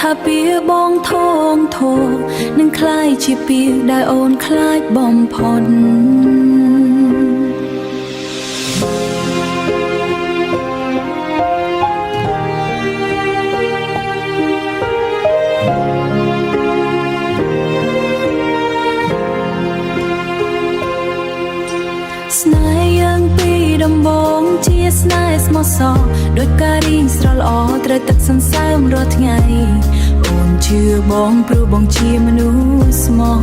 ថាពីបងធងធោនឹងคล้ายជាពីដែលអូនคล้ายបំផុតស្នេហ៍យើងពីដំបងជាស្នេហ៍ស្មោះសរដោយការរីងស្រលល្អត្រូវទឹកសន្សើមរាល់ថ្ងៃអូនជឿបងព្រោះបងជាមនុស្សស្មោះ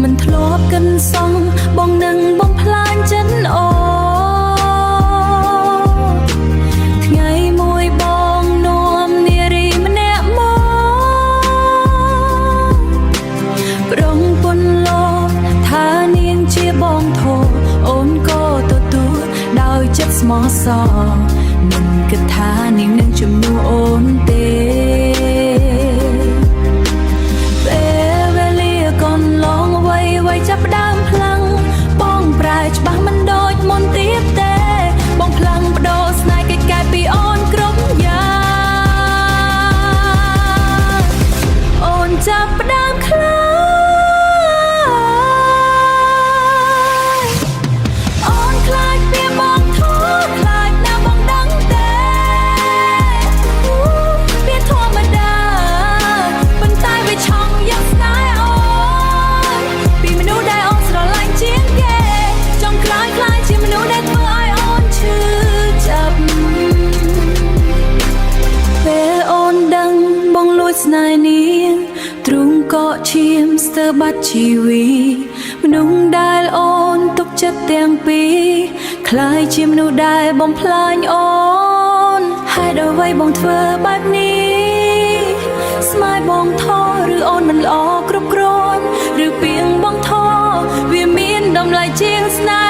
មិនធ្លាប់កិនសងបងនឹងបំផ្លាញចិនអូថ្ងៃមួយបងនាំនារីម្នាក់មកប្រងពន្លកថានាងជាបងធោអូនក៏ទទួលដោយចិត្តស្មោះសរមិនគិតថានាងនឹងជំនួសអូនទេពេលវេលាកន្លងអ្វីចាប់ផ្ដើមផ្លាំងបងប្រែច្បាស់មិនដូចមុនទៀតទេបងផ្លាំងបដូរស្នេហ៍កិច្ចការពីអូនគ្រប់យ៉ាងអូនចាប់ផ្ដើមខ្លាចអូនខ្លាចពីបងធូរខ្លាចណាបងដឹងទេវាធម្មតាប៉ុន្តែវាឆងយ៉ាងស្នេហ៍អូនពីមនុស្សដែលអូនស្រឡាញ់ជាងគេចង់ខ្លាចជាមនុស្សដែលធ្វើឲ្យអូនឈឺចាប់ពេលអូនដឹងបងលួចស្នេហ៍នាងទ្រូងក៏ឈាមស្ទើរបាត់ជីវីមនុស្សដែលអូនទុកចិត្តទាំងពីរคล้ายជាមនុស្សដែលបំផ្លាញអូនហេតុអ្វីបងធ្វើបែបនេះស្មាយបងថោឬអូនមិនល្អគ្រប់គ្រាន់ឬពីងបងថោវាមានតម្លៃជាងស្នេហ៍